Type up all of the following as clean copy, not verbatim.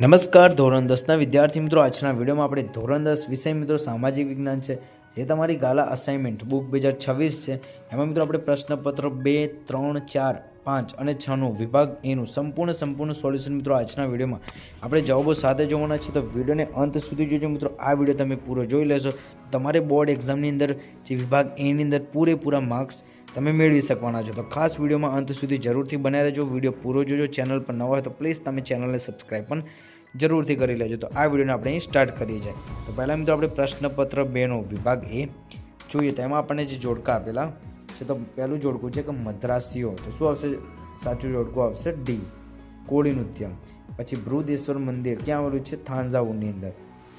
નમસ્કાર ધોરણ 10ના વિદ્યાર્થી મિત્રો, આજના વિડીયોમાં આપણે ધોરણ 10 વિષય મિત્રો સામાજિક વિજ્ઞાન છે, જે તમારી ગાલા અસાઇનમેન્ટ બુક 2026 છે. એમાં મિત્રો આપણે પ્રશ્નપત્ર 2, 3, 4, 5 અને 6નું વિભાગ એનું સંપૂર્ણ સોલ્યુશન મિત્રો આજના વિડીયોમાં આપણે જવાબો સાથે જોવાના છે. તો વિડીયોને અંત સુધી જોજો મિત્રો. આ વિડીયો તમે પૂરો જોઈ લેશો તમારે બોર્ડ એક્ઝામની અંદર જે વિભાગ એની અંદર પૂરેપૂરા માર્ક્સ તમે મેળવી શકવાના છો. તો ખાસ વિડીયોમાં અંત સુધી જરૂરથી બનાવી રહેજો. વિડીયો પૂરો જોજો. ચેનલ પર નવા હોય તો પ્લીઝ તમે ચેનલને સબસ્ક્રાઈબ પણ જરૂરથી કરી લેજો. તો આ વિડીયોને આપણે અહીં સ્ટાર્ટ કરીએ છીએ. તો પહેલાં મિત્રો આપણે પ્રશ્નપત્ર 2નો વિભાગ એ જોઈએ. તો એમાં આપણને જે જોડકા આપેલા છે, તો પહેલું જોડકું છે કે મદ્રાસીઓ, તો શું આવશે? સાચું જોડકું આવશે ડી, કોળી નૃત્ય. પછી બૃહદેશ્વર મંદિર ક્યાં આવેલું છે? થાંજાવુરની અંદર.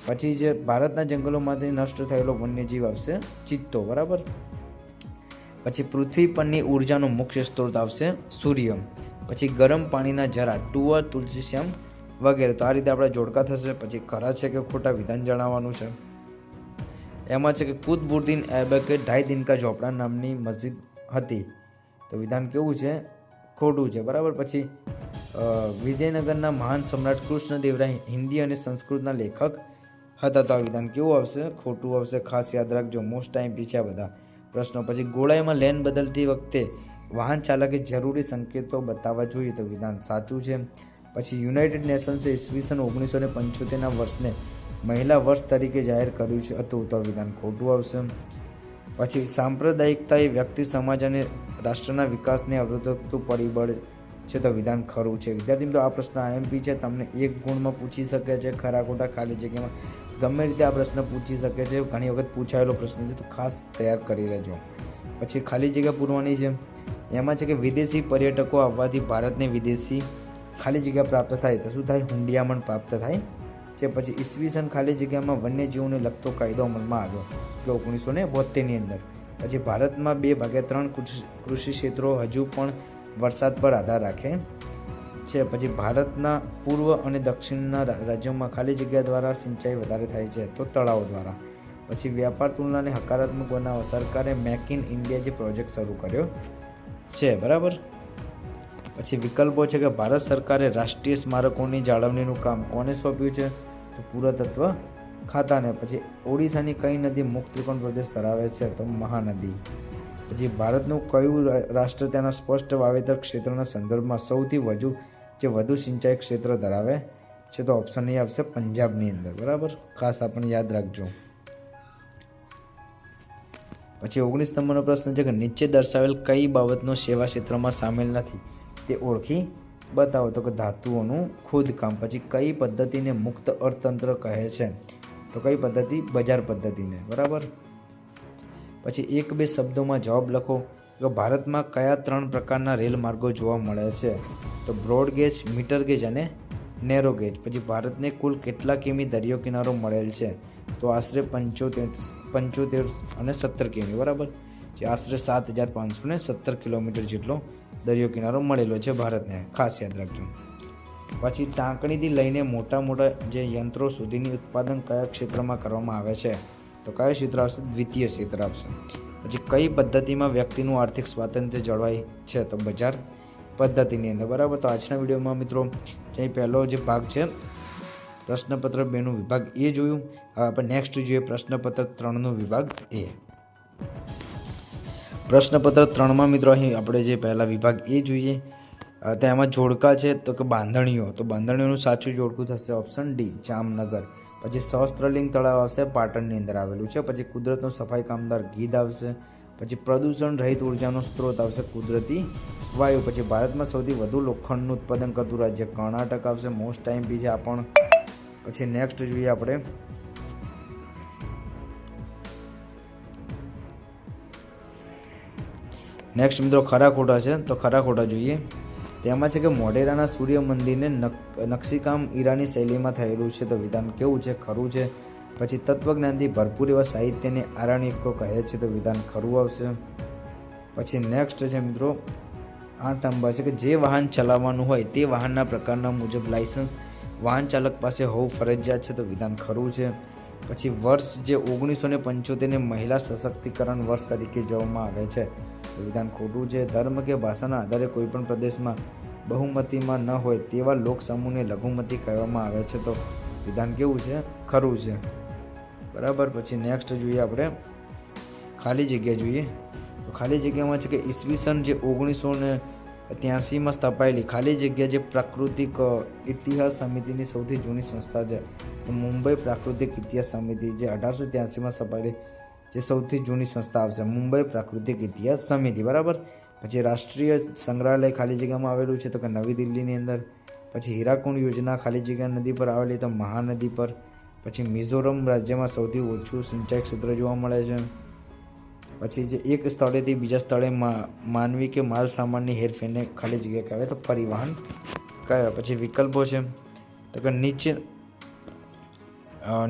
પછી જે ભારતના જંગલોમાંથી નષ્ટ થયેલો વન્યજીવ આવશે ચિત્તો, બરાબર. પછી પૃથ્વી પરની ઉર્જાનો મુખ્ય સ્ત્રોત આવશે સૂર્ય. પછી ગરમ પાણીના ઝરા ટુઅર, તુલસીશ્યામ વગેરે. તો આ રીતે આપણા જોડકા થશે. પછી ખરા છે કે ખોટા વિધાન જણાવવાનું છે. એમાં છે કે કુતબુદ્દીન ऐबक ढाई दिन का ઝોપડા નામની મસ્જિદ હતી. તો વિધાન કેવું છે? ખોટું છે, બરાબર. પછી વિજયનગરના મહાન સમ્રાટ કૃષ્ણદેવરાય હિન્દી અને સંસ્કૃતના લેખક હતા. તો આ વિધાન કેવું આવશે? ખોટું આવશે. ખાસ યાદ રાખજો, મોસ્ટ ટાઈમ પીછે બધા પ્રશ્નો. પછી ગોળાઈમાં લેન બદલતી વખતે વાહન ચાલકે જરૂરી સંકેતો બતાવવા જોઈએ. તો વિધાન સાચું છે. પછી યુનાઇટેડ નેશન્સે ઈસવીસન 1975ના વર્ષને મહિલા વર્ષ તરીકે જાહેર કર્યું છે હતું. તો વિધાન ખોટું આવશે. પછી સાંપ્રદાયિકતા એ વ્યક્તિ, સમાજ અને રાષ્ટ્રના વિકાસને અવરોધતું પરિબળ છે. તો વિધાન ખરું છે. વિદ્યાર્થી મિત્રો, આ પ્રશ્ન IMP છે, તમને 1 ગુણમાં પૂછી શકે છે. ખરા ખોટા ખાલી જગ્યામાં ગમે રીતે આ પ્રશ્ન પૂછી શકે છે. ઘણી વખત પૂછાયેલો પ્રશ્ન છે, તો ખાસ તૈયાર કરી લેજો. પછી ખાલી જગ્યા પૂરવાની છે. એમાં છે કે વિદેશી પર્યટકો આવવાથી ભારતને વિદેશી ખાલી જગ્યા પ્રાપ્ત થાય. તો શું થાય? હુંડિયામણ પ્રાપ્ત થાય છે. પછી ઈસવીસન ખાલી જગ્યામાં વન્યજીવોને લગતો કાયદો અમલમાં આવ્યો, એટલે 1972ની અંદર. પછી ભારતમાં 2/3 કૃષિ ક્ષેત્રો હજુ પણ વરસાદ પર આધાર રાખે છે. પછી ભારતના પૂર્વ અને દક્ષિણના રાજ્યોમાં ખાલી જગ્યા દ્વારા સિંચાઈ વધારે થાય છે, તો તળાવો દ્વારા. પછી વ્યાપાર તુલનાને હકારાત્મક બનાવવા સરકારે મેક ઇન ઇન્ડિયા જે પ્રોજેક્ટ શરૂ કર્યો છે, બરાબર. પછી વિકલ્પો છે કે ભારત સરકારે રાષ્ટ્રીય સ્મારકોની જાળવણીનું કામ કોને સોંપ્યું છે? તો પુરાતત્વ ખાતાને. પછી ઓડિશાની કઈ નદી મુક્ત ત્રિકોણ પ્રદેશ ધરાવે છે? તો મહાનદી. પછી ભારતનું કયું રાષ્ટ્ર તેના સ્પષ્ટ વાવેતર ક્ષેત્રના સંદર્ભમાં સૌથી વધુ સિંચાઈ ક્ષેત્ર ધરાવે છે? તો ઓપ્શન એ આવશે પંજાબની અંદર, બરાબર. ખાસ આપણે યાદ રાખજો. પછી 19 નંબરનો પ્રશ્ન છે કે નીચે દર્શાવેલ કઈ બાબતનો સેવા ક્ષેત્રમાં સામેલ નથી તે ઓળખી બતાવો. તો કે ધાતુઓનું ખોદકામ. પછી કઈ પદ્ધતિને મુક્ત અર્થતંત્ર કહે છે? તો કઈ પદ્ધતિ? બજાર પદ્ધતિને, બરાબર. પછી 1-2 શબ્દોમાં જવાબ લખો. કે ભારતમાં કયા 3 પ્રકારના રેલ માર્ગો જોવા મળે છે? તો બ્રોડ ગેજ, મીટર ગેજ અને નેરો ગેજ. પછી ભારતને કુલ કેટલા કિમી દરિયો કિનારો મળેલ છે? તો આશરે 75 અને 17 કિમી, બરાબર. જે આશરે 7517 કિલોમીટર જેટલો દરિયો કિનારો મળેલો છે ભારતને. ખાસ યાદ રાખજો. પછી ટાંકણીથી લઈને મોટા જે યંત્રો સુધીની ઉત્પાદન કયા ક્ષેત્રમાં કરવામાં આવે છે? તો કયો ક્ષેત્ર આવશે? દ્વિતીય ક્ષેત્ર આવશે. પછી કઈ પદ્ધતિમાં વ્યક્તિનું આર્થિક સ્વાતંત્ર્ય જળવાય છે? તો બજાર પદ્ધતિની અંદર, બરાબર. તો આજના વિડીયોમાં મિત્રો જે પહેલો જે ભાગ છે પ્રશ્નપત્ર 2નું વિભાગ એ જોયું. હવે આપણે નેક્સ્ટ જોઈએ પ્રશ્નપત્ર 3નું વિભાગ એ. પ્રશ્નપત્ર 3માં મિત્રો અહીં આપણે જે પહેલા વિભાગ એ જોઈએ. તેમાં જોડકા છે, તો કે બાંધણીઓ. તો બાંધણીઓનું સાચું જોડકું થશે ઓપ્શન ડી, જામનગર. પછી સહસ્ત્રલિંગ તળાવ આવશે, પાટણની અંદર આવેલું છે. પછી કુદરતનો સફાઈ કામદાર ગીધ આવશે. પછી પ્રદૂષણ રહિત ઉર્જાનો સ્ત્રોત આવશે કુદરતી વાયુ. પછી ભારતમાં સૌથી વધુ લોખંડનું ઉત્પાદન કરતું રાજ્ય કર્ણાટક આવશે. મોસ્ટ ટાઈમ બી છે આ પણ. પછી નેક્સ્ટ જોઈએ આપણે નેક્સ્ટ મિત્રો ખરા ખોટા છે. તો ખરા ખોટા જોઈએ. તેમાં છે કે મોઢેરાના સૂર્ય મંદિરને નકશીકામ ઈરાની શૈલીમાં થયેલું છે. તો વિધાન કેવું છે? ખરું છે. પછી તત્વજ્ઞાનથી ભરપૂર એવા સાહિત્યને આરણ્યકો કહે છે. તો વિધાન ખરું આવશે. પછી નેક્સ્ટ છે મિત્રો 8 નંબર છે કે જે વાહન ચલાવવાનું હોય તે વાહનના પ્રકારના મુજબ લાયસન્સ વાહન ચાલક પાસે હોવું ફરજિયાત છે. તો વિધાન ખરું છે. પછી વર્ષ જે 1975ને મહિલા સશક્તિકરણ વર્ષ તરીકે જોવામાં આવે છે. તો વિધાન ખોટું છે. ધર્મ કે ભાષાના આધારે કોઈપણ પ્રદેશમાં બહુમતીમાં ન હોય તેવા લોક સમૂહને લઘુમતી કહેવામાં આવે છે. તો વિધાન કેવું છે? ખરું છે. બરાબર. પછી નેક્સ્ટ જોઈએ આપણે ખાલી જગ્યા જોઈએ. તો ખાલી જગ્યામાં છે કે ઈસવીસન જે 1983માં સ્થપાયેલી ખાલી જગ્યા જે પ્રાકૃતિક ઇતિહાસ સમિતિની સૌથી જૂની સંસ્થા છે. તો મુંબઈ પ્રાકૃતિક ઇતિહાસ સમિતિ જે 1883માં સ્થપાયેલી જે સૌથી જૂની સંસ્થા આવશે, મુંબઈ પ્રાકૃતિક ઇતિહાસ સમિતિ. બરાબર. પછી રાષ્ટ્રીય સંગ્રહાલય ખાલી જગ્યામાં આવેલું છે તો કે નવી દિલ્હીની અંદર. પછી હીરાકુંડ યોજના ખાલી જગ્યા નદી પર આવેલી તો મહાનદી પર. પછી મિઝોરમ રાજ્યમાં સૌથી ઓછું સિંચાઈ ક્ષેત્ર જોવા મળે છે. પછી જે એક સ્થળેથી બીજા સ્થળે માનવી કે માલ સામાનની હેરફેરને ખાલી જગ્યા કહેવાય તો પરિવહન કહેવાય. પછી વિકલ્પો છે તો કે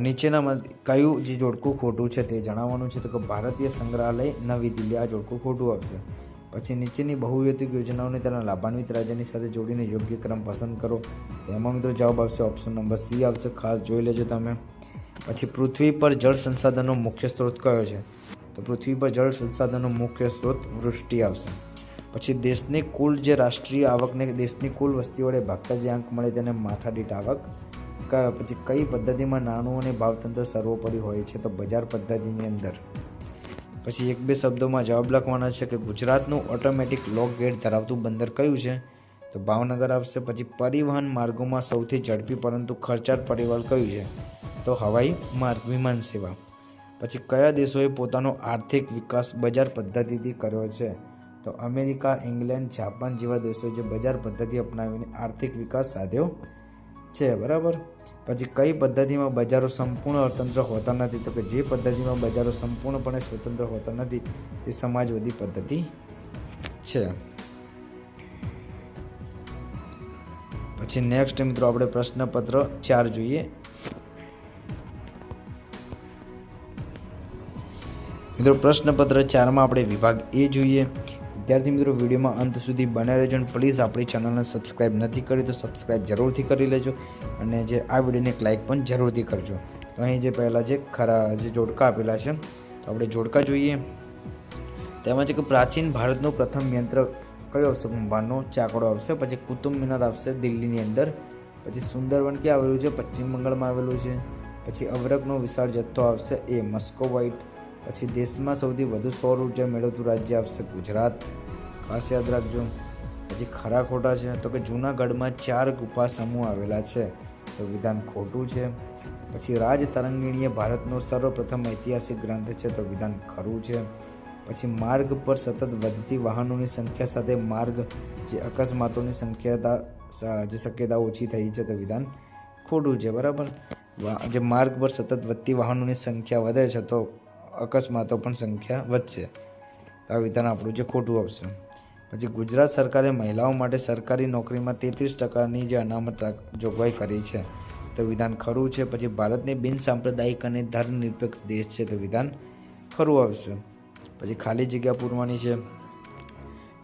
નીચેનામાં કયું જે જોડકું ખોટું છે તે જણાવવાનું છે. તો કે ભારતીય સંગ્રહાલય નવી દિલ્હી, આ જોડકું ખોટું આવશે. પછી નીચેની બહુહેતુક યોજનાઓને તેના લાભાન્વિત રાજ્યની સાથે જોડીને યોગ્ય ક્રમ પસંદ કરો. એમાં મિત્રો જવાબ આવશે ઓપ્શન નંબર સી આવશે. ખાસ જોઈ લેજો તમે. પછી પૃથ્વી પર જળ સંસાધનનો મુખ્ય સ્ત્રોત કયો છે? તો પૃથ્વી પર જળ સંસાધનનો મુખ્ય સ્ત્રોત વૃષ્ટિ આવશે. પછી દેશની કુલ જે રાષ્ટ્રીય આવકને દેશની કુલ વસ્તી વડે ભાગતા જે અંક મળે તેને માથાદીઠ આવક કહેવાય. પછી કઈ પદ્ધતિમાં નાણું અને ભાવતંત્ર સર્વોપરી હોય છે? તો બજાર પદ્ધતિની અંદર. પછી 1-2 શબ્દોમાં જવાબ લખવાના છે કે ગુજરાતનું ઓટોમેટિક લોક ગેટ ધરાવતું બંદર કયું છે? તો ભાવનગર આવશે. પછી પરિવહન માર્ગોમાં સૌથી ઝડપી પરંતુ ખર્ચાળ પરિવહન કયું છે? તો હવાઈ માર્ગ, વિમાન સેવા. પછી કયા દેશોએ પોતાનો આર્થિક વિકાસ બજાર પદ્ધતિથી કર્યો છે? તો અમેરિકા, ઇંગ્લેન્ડ, જાપાન જેવા દેશોએ જે બજાર પદ્ધતિ અપનાવીને આર્થિક વિકાસ સાધ્યો છે. બરાબર. પછી કઈ પદ્ધતિમાં બજારો સંપૂર્ણ અર્થતંત્ર હોતા નથી? તો કે જે પદ્ધતિમાં બજારો સંપૂર્ણપણે સ્વતંત્ર હોતા નથી તે સમાજવાદી પદ્ધતિ છે. પછી નેક્સ્ટ મિત્રો આપણે પ્રશ્નપત્ર 4 જોઈએ. મિત્રો પ્રશ્નપત્ર 4માં આપણે વિભાગ એ જોઈએ. વિદ્યાર્થી મિત્રો વિડીયોમાં અંત સુધી બને રહેજો અને પ્લીઝ આપણી ચેનલને સબસ્ક્રાઈબ નથી કરી તો સબસ્ક્રાઈબ જરૂરથી કરી લેજો અને જે આ વિડીયોને એક લાઇક પણ જરૂરથી કરજો. તો અહીં જે પહેલાં જે જોડકા આપેલા છે તો આપણે જોડકા જોઈએ. તેમાં છે કે પ્રાચીન ભારતનું પ્રથમ યંત્ર કયો આવશે? કુંભારનો ચાકડો આવશે. પછી કુતુબ મિનાર આવશે દિલ્હીની અંદર. પછી સુંદરવન ક્યાં આવેલું છે? પશ્ચિમ બંગાળમાં આવેલું છે. પછી અવરકનો વિશાળ જથ્થો આવશે એ મસ્કોવાઇટ. પછી દેશમાં સૌથી વધુ સૌર ઉર્જા મેળવતું રાજ્ય આવશે ગુજરાત, ખાસ યાદ રાખજો. પછી ખરા ખોટા છે તો કે જૂનાગઢમાં 4 ગુફા સમૂહ આવેલા છે તો વિધાન ખોટું છે. પછી રાજ તરંગીણી એ ભારતનો સર્વપ્રથમ ઐતિહાસિક ગ્રંથ છે તો વિધાન ખરું છે. પછી માર્ગ પર સતત વધતી વાહનોની સંખ્યા સાથે માર્ગ જે અકસ્માતોની શક્યતા ઓછી થઈ છે તો વિધાન ખોટું છે. બરાબર. જે માર્ગ પર સતત વધતી વાહનોની સંખ્યા વધે છે તો અકસ્માતો પણ સંખ્યા વધશે. આ વિધાન આપણું જે ખોટું આવશે. પછી ગુજરાત સરકારે મહિલાઓ માટે સરકારી નોકરીમાં 33% જે અનામત જોગવાઈ કરી છે તો વિધાન ખરું છે. પછી ભારતને બિન સાંપ્રદાયિક અને ધર્મનિરપેક્ષ દેશ છે તો વિધાન ખરું આવશે. પછી ખાલી જગ્યા પૂરવાની છે.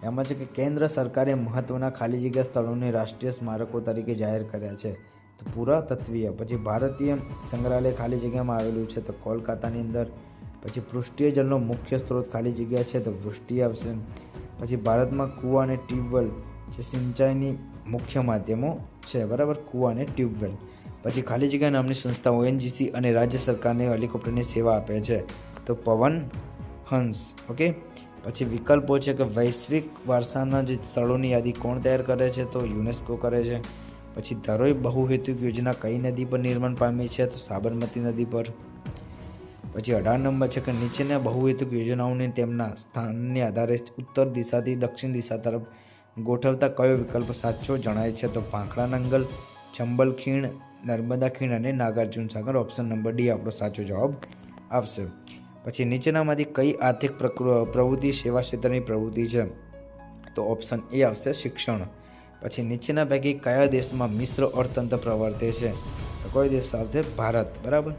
એમાં છે કે કેન્દ્ર સરકારે મહત્ત્વના ખાલી જગ્યા સ્થળોને રાષ્ટ્રીય સ્મારકો તરીકે જાહેર કર્યા છે તો પુરાતત્વીય. પછી ભારતીય સંગ્રહાલય ખાલી જગ્યામાં આવેલું છે તો કોલકાતાની અંદર. પછી પૃષ્ઠીય જળનો મુખ્ય સ્ત્રોત ખાલી જગ્યા છે તો વૃષ્ટિ આવશે. પછી ભારતમાં કૂવા અને ટ્યુબવેલ જે સિંચાઈની મુખ્ય માધ્યમો છે. બરાબર. કૂવા અને ટ્યુબવેલ. પછી ખાલી જગ્યા નામની સંસ્થા ONGC અને રાજ્ય સરકારને હેલિકોપ્ટરની સેવા આપે છે તો પવન હંસ. ઓકે. પછી વિકલ્પો છે કે વૈશ્વિક વારસાના જે સ્થળોની યાદી કોણ તૈયાર કરે છે? તો યુનેસ્કો કરે છે. પછી ધરોઈ બહુહેતુક યોજના કઈ નદી પર નિર્માણ પામી છે? તો સાબરમતી નદી પર. પછી 18 નંબર છે કે નીચેના બહુહેતુક યોજનાઓને તેમના સ્થાનને આધારે ઉત્તર દિશાથી દક્ષિણ દિશા તરફ ગોઠવતા કયો વિકલ્પ સાચો જણાય છે? તો ભાંખડા નંગલ, ચંબલ ખીણ, નર્મદા ખીણ અને નાગાર્જુન સાગર. ઓપ્શન નંબર ડી આપણો સાચો જવાબ આવશે. પછી નીચેનામાંથી કઈ આર્થિક પ્રવૃત્તિ સેવા ક્ષેત્રની પ્રવૃત્તિ છે? તો ઓપ્શન એ આવશે શિક્ષણ. પછી નીચેના પૈકી કયા દેશમાં મિશ્ર અર્થતંત્ર પ્રવર્તે છે? તો કયો દેશ આવશે? ભારત. બરાબર.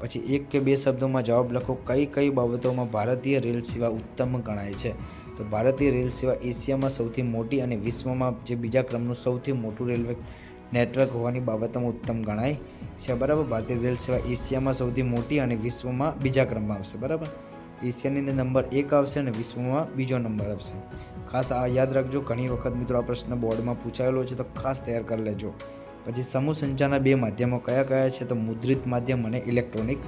પછી 1 કે 2 શબ્દોમાં જવાબ લખો. કઈ બાબતોમાં ભારતીય રેલ સેવા ઉત્તમ ગણાય છે? તો ભારતીય રેલ સેવા એશિયામાં સૌથી મોટી અને વિશ્વમાં જે બીજા ક્રમનું સૌથી મોટું રેલવે નેટવર્ક હોવાની બાબતમાં ઉત્તમ ગણાય છે. બરાબર. ભારતીય રેલ સેવા એશિયામાં સૌથી મોટી અને વિશ્વમાં બીજા ક્રમમાં આવશે. બરાબર. એશિયાની અંદર નંબર 1 આવશે અને વિશ્વમાં બીજો નંબર આવશે. ખાસ આ યાદ રાખજો, ઘણી વખત મિત્રો આ પ્રશ્ન બોર્ડમાં પૂછાયેલો છે, તો ખાસ તૈયાર કરી લેજો. પછી સમૂહ સંચારના 2 માધ્યમો કયા કયા છે? તો મુદ્રિત માધ્યમ અને ઇલેક્ટ્રોનિક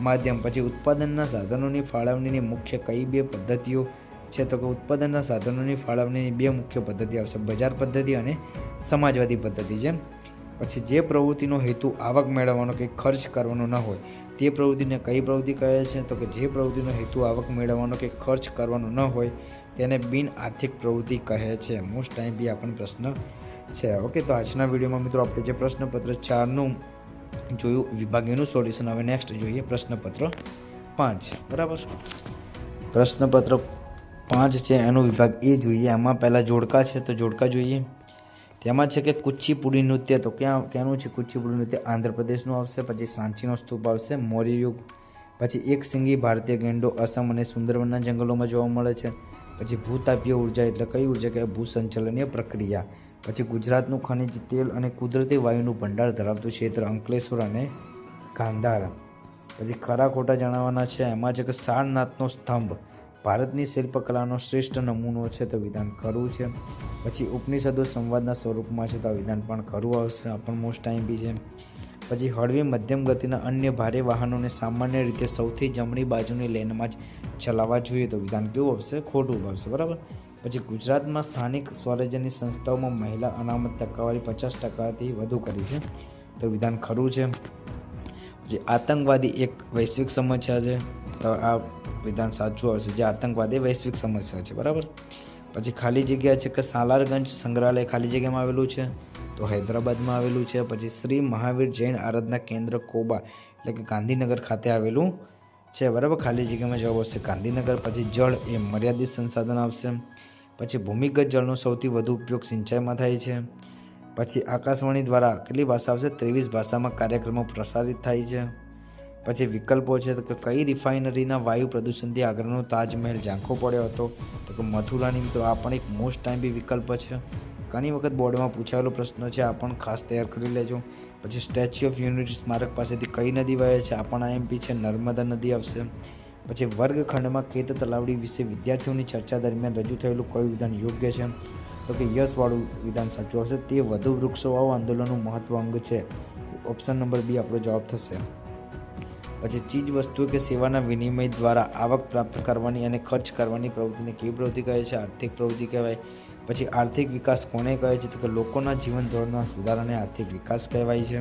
માધ્યમ. પછી ઉત્પાદનના સાધનોની ફાળવણીની મુખ્ય કઈ 2 પદ્ધતિઓ છે? તો કે ઉત્પાદનના સાધનોની ફાળવણીની 2 મુખ્ય પદ્ધતિ આવશે, બજાર પદ્ધતિ અને સમાજવાદી પદ્ધતિ છે. પછી જે પ્રવૃત્તિનો હેતુ આવક મેળવવાનો કે ખર્ચ કરવાનો ન હોય તે પ્રવૃત્તિને કઈ પ્રવૃત્તિ કહે છે? તો કે જે પ્રવૃત્તિનો હેતુ આવક મેળવવાનો કે ખર્ચ કરવાનો ન હોય તેને બિન આર્થિક પ્રવૃત્તિ કહે છે. મોસ્ટ ટાઈમ બી આપણને પ્રશ્ન છે. ઓકે, તો આજના વિડીયોમાં મિત્રો આપણે જે પ્રશ્નપત્ર 4નું જોયું વિભાગ એનું સોલ્યુશન. હવે નેક્સ્ટ જોઈએ પ્રશ્નપત્ર 5. બરાબર, પ્રશ્નપત્ર 5 છે એનો વિભાગ એ જોઈએ. એમાં પહેલાં જોડકા છે, તો જોડકા જોઈએ. તેમાં છે કે કુચીપુડી નૃત્ય, તો ક્યાંનું છે કુચીપુડી નૃત્ય? આંધ્રપ્રદેશનું આવશે. પછી સાંચીનો સ્તૂપ આવશે, મૌર્ય યુગ. પછી એક સિંગી ભારતીય ગેંડો અસમ અને સુંદરવનના જંગલોમાં જોવા મળે છે. પછી ભૂતાપીય ઉર્જા એટલે કઈ ઉર્જા કે ભૂસંચલનીય પ્રક્રિયા. પછી ગુજરાતનું ખનિજ તેલ અને કુદરતી વાયુનું ભંડાર ધરાવતું ક્ષેત્ર અંકલેશ્વર અને ગાંધાર. પછી ખરા ખોટા જણાવવાના છે. એમાં છે કે સારનાથનો સ્તંભ ભારતની શિલ્પકલાનો શ્રેષ્ઠ નમૂનો છે, તો વિધાન ખરું છે. પછી ઉપનિષદો સંવાદના સ્વરૂપમાં છે, તો આ વિધાન પણ ખરું આવશે, આ પણ મોસ્ટ ટાઈમ બી છે. પછી હળવી મધ્યમ ગતિના અન્ય ભારે વાહનોને સામાન્ય રીતે સૌથી જમણી બાજુની લેનમાં જ ચલાવવા જોઈએ, તો વિધાન કેવું આવશે? ખોટું આવશે. બરાબર. પછી ગુજરાતમાં સ્થાનિક સ્વરાજ્યની સંસ્થાઓમાં મહિલા અનામત ટકાવારી 50%થી વધુ કરી છે, તો વિધાન ખરું છે. જે આતંકવાદી એક વૈશ્વિક સમસ્યા છે, તો આ વિધાન સાચું આવશે. જે આતંકવાદ એ વૈશ્વિક સમસ્યા છે. બરાબર. પછી ખાલી જગ્યા છે કે સાલારગંજ સંગ્રહાલય ખાલી જગ્યામાં આવેલું છે, તો હૈદરાબાદમાં આવેલું છે. પછી શ્રી મહાવીર જૈન આરાધના કેન્દ્ર કોબા એટલે કે ગાંધીનગર ખાતે આવેલું છે. બરાબર, ખાલી જગ્યામાં જવાબ આવશે ગાંધીનગર. પછી જળ એ મર્યાદિત સંસાધન આવશે. પછી ભૂમિગત જળનો સૌથી વધુ ઉપયોગ સિંચાઈમાં થાય છે. પછી આકાશવાણી દ્વારા કેટલી ભાષા આવશે? 23 ભાષામાં કાર્યક્રમો પ્રસારિત થાય છે. પછી વિકલ્પો છે, તો કે કઈ રિફાઇનરીના વાયુ પ્રદૂષણથી આગ્રાનો તાજમહેલ ઝાંખો પડ્યો હતો? તો કે મથુરાની. તો આ પણ એક મોસ્ટ ટાઈમ બી વિકલ્પ છે, ઘણી વખત બોર્ડમાં પૂછાયેલો પ્રશ્ન છે, આ પણ ખાસ તૈયાર કરી લેજો. પછી સ્ટેચ્યુ ઓફ યુનિટી સ્મારક પાસેથી કઈ નદી વહે છે? આ પણ આઈએમપી છે, નર્મદા નદી આવશે. પછી વર્ગખંડમાં ખેત તલાવડી વિશે વિદ્યાર્થીઓની ચર્ચા દરમિયાન રજૂ થયેલું કયું વિધાન યોગ્ય છે? તો કે યસવાળું વિધાન સાચું આવશે. તે વધુ વૃક્ષો વાવો આંદોલનનું મહત્વ અંગ છે, ઓપ્શન નંબર બી આપણો જવાબ થશે. પછી ચીજ વસ્તુઓ કે સેવાના વિનિમય દ્વારા આવક પ્રાપ્ત કરવાની અને ખર્ચ કરવાની પ્રવૃત્તિને કેવી પ્રવૃત્તિ કહે છે? આર્થિક પ્રવૃત્તિ કહેવાય. પછી આર્થિક વિકાસ કોને કહે છે? તો કે લોકોના જીવન ધોરણના સુધારાને આર્થિક વિકાસ કહેવાય છે.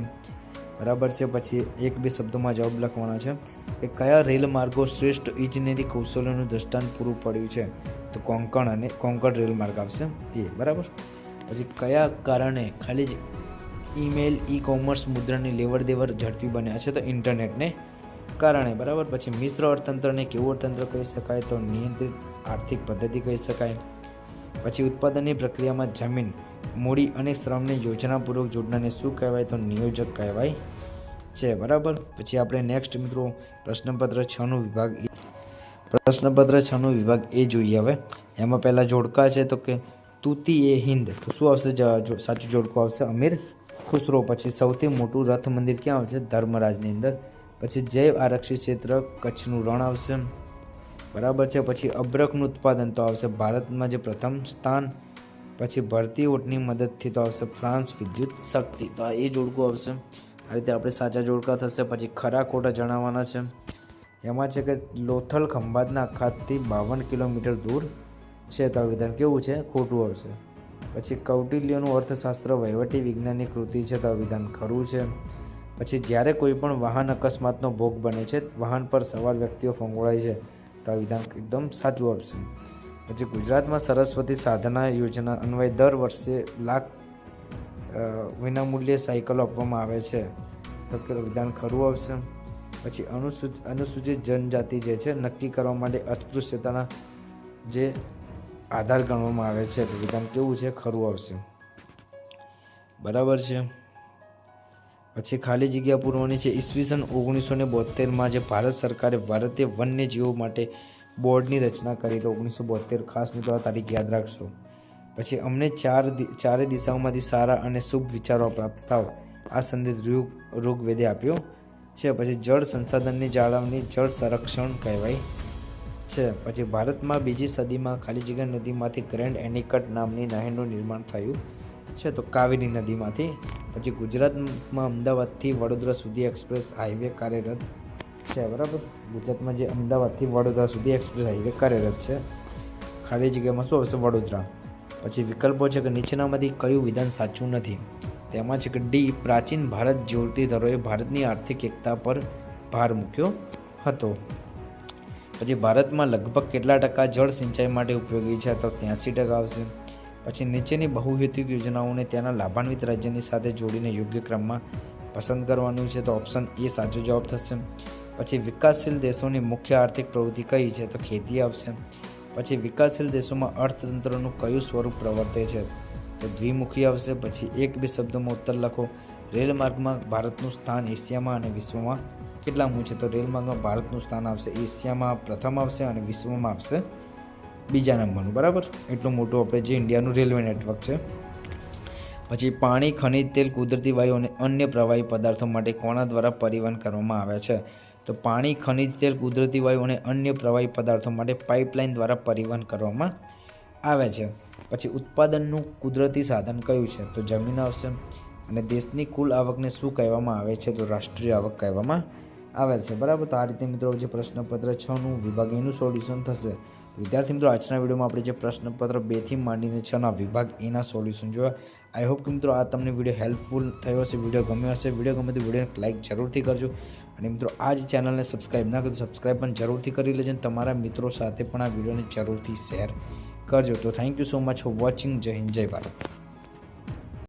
બરાબર છે. પછી 1-2 શબ્દોમાં જવાબ લખવાના છે કે કયા રેલ માર્ગો શ્રેષ્ઠ ઇજનેરી કૌશલ્યનું દ્રષ્ટાંત પૂરું પડ્યું છે? તો કોંકણ અને કોંકણ રેલ માર્ગ આવશે એ. બરાબર. પછી કયા કારણે ખાલી જ ઈમેલ ઈ કોમર્સ મુદ્રાની લેવડ દેવડ ઝડપી બન્યા છે? તો ઇન્ટરનેટને કારણે. બરાબર. પછી મિશ્ર અર્થતંત્રને કેવું અર્થતંત્ર કહી શકાય? તો નિયંત્રિત આર્થિક પદ્ધતિ કહી શકાય. પછી ઉત્પાદનની પ્રક્રિયામાં જમીન, મૂડી અને શ્રમને યોજનાપૂર્વક જોડનારને શું કહેવાય? તો નિયોજક કહેવાય છે. બરાબર. પછી આપણે નેક્સ્ટ મિત્રો પ્રશ્નપત્ર 6નું વિભાગ એ જોઈએ. હવે એમાં પહેલાં જોડકા છે, તો કે તૂતી એ હિન્દ, તો શું આવશે? સાચું જોડકો આવશે અમીર ખુસરો. પછી સૌથી મોટું રથ મંદિર ક્યાં આવશે? ધર્મરાજની અંદર. પછી જૈવ આરક્ષિત ક્ષેત્ર કચ્છનું રણ આવશે. બરાબર છે. પછી અબ્રકનું ઉત્પાદન તો આવશે ભારતમાં જે પ્રથમ સ્થાન. પછી ભરતી ઓટની મદદથી તો આવશે ફ્રાન્સ વિદ્યુત શક્તિ, તો એ જોડકું આવશે. આ રીતે આપણે સાચા જોડકા થશે. પછી ખરા ખોટા જણાવવાના છે. એમાં છે કે લોથલ ખંભાતના અખાતથી 52 કિલોમીટર દૂર છે, તો આ વિધાન કેવું છે? ખોટું આવશે. પછી કૌટિલ્યનું અર્થશાસ્ત્ર વહીવટી વિજ્ઞાનની કૃતિ છે, તો આ વિધાન ખરું છે. પછી જ્યારે કોઈ પણ વાહન અકસ્માતનો ભોગ બને છે, વાહન પર સવાર વ્યક્તિઓ ફંગોળાય છે, તો આ વિધાન એકદમ સાચું આવશે. પછી ગુજરાતમાં સરસ્વતી સાધના યોજના અન્વયે દર વર્ષે લાખ વિનામૂલ્યે સાયકલો આપવામાં આવે છે, તો કે વિધાન ખરું આવશે. પછી અનુસૂચિત જનજાતિ જે છે નક્કી કરવા માટે અસ્પૃશ્યતાના જે આધાર ગણવામાં આવે છે, તો વિધાન કેવું છે? ખરું આવશે. બરાબર છે. પછી ખાલી જગ્યા પૂરવાની છે. ઈસવીસન 1972માં જે ભારત સરકારે ભારતીય વન્યજીવો માટે બોર્ડની રચના કરી, તો 1972 ખાસ મિત્રો આ તારીખ યાદ રાખશો. પછી અમને ચારે દિશાઓમાંથી સારા અને શુભ વિચારો પ્રાપ્ત થાવ, આ સંદેશ ઋગ્વેદે આપ્યો છે. પછી જળ સંસાધનની જાળવણી જળ સંરક્ષણ કહેવાય છે. પછી ભારતમાં બીજી સદીમાં ખાલી જગ્યા નદીમાંથી ગ્રેન્ડ એનિકટ નામની નહેરનું નિર્માણ થયું છે, તો કાવેરી નદીમાંથી. પછી ગુજરાતમાં અમદાવાદથી વડોદરા સુધી એક્સપ્રેસ હાઈવે કાર્યરત છે, બરાબર. ગુજરાતમાં જે અમદાવાદથી વડોદરા સુધી એક્સપ્રેસ હાઈવે કાર્યરત છે. ખાલી જગ્યામાં શું આવશે? વડોદરા. પછી વિકલ્પો છે કે નીચેનામાંથી કયું વિધાન સાચું નથી? તેમાં છે કે ડી, પ્રાચીન ભારત જ્યોતિધરોએ ભારતની આર્થિક એકતા પર ભાર મૂક્યો હતો. પછી ભારતમાં લગભગ કેટલા ટકા જળ સિંચાઈ માટે ઉપયોગી છે? તો 83% આવશે. પછી નીચેની બહુહેતુક યોજનાઓને તેના લાભાન્વિત રાજ્યની સાથે જોડીને યોગ્ય ક્રમમાં પસંદ કરવાનું છે, તો ઓપ્શન એ સાચો જવાબ થશે. પછી વિકાસશીલ દેશોની મુખ્ય આર્થિક પ્રવૃત્તિ કઈ છે? તો ખેતી આવશે. પછી વિકાસશીલ દેશોમાં અર્થતંત્રનું કયું સ્વરૂપ પ્રવર્તે છે? તો દ્વિમુખી આવશે. પછી 1-2 શબ્દોમાં ઉત્તર લખો. રેલમાર્ગમાં ભારતનું સ્થાન એશિયામાં અને વિશ્વમાં કેટલામું છે? તો રેલમાર્ગમાં ભારતનું સ્થાન આવશે એશિયામાં પ્રથમ આવશે અને વિશ્વમાં આવશે બીજા નંબરનું, બરાબર. એટલું મોટું આપણે જે ઇન્ડિયાનું રેલવે નેટવર્ક છે. પછી પાણી, ખનિજ તેલ, કુદરતી વાયુ અને અન્ય પ્રવાહી પદાર્થો માટે કોના દ્વારા પરિવહન કરવામાં આવે છે? તો પાણી, ખનિજ તેલ, કુદરતી વાયુ અને અન્ય પ્રવાહી પદાર્થો માટે પાઇપલાઇન દ્વારા પરિવહન કરવામાં આવે છે. પછી ઉત્પાદનનું કુદરતી સાધન કયું છે? તો જમીન આવશે. અને દેશની કુલ આવકને શું કહેવામાં આવે છે? તો રાષ્ટ્રીય આવક કહેવામાં આવે છે, બરાબર. તો આ રીતે મિત્રો જે પ્રશ્નપત્ર 6નું વિભાગ એનું સોલ્યુશન થશે. વિદ્યાર્થી મિત્રો, આજના વિડીયોમાં આપણે જે પ્રશ્નપત્ર 2થી માંડીને 6ના વિભાગ એના સોલ્યુશન જોયા. આઈ હોપ કે મિત્રો આ તમને વિડીયો હેલ્પફુલ થયો હશે, વિડીયો ગમ્યો હશે. વિડીયો ગમે તો વિડીયોને લાઇક જરૂરથી કરજો. અને મિત્રો આ જ ચેનલને સબસ્ક્રાઈબ ના કરો તો સબસ્ક્રાઈબ પણ જરૂરથી કરી લેજો અને તમારા મિત્રો સાથે પણ આ વિડીયોને જરૂરથી શેર કરજો. તો thank you so much for watching. જય હિન્દ, જય ભારત.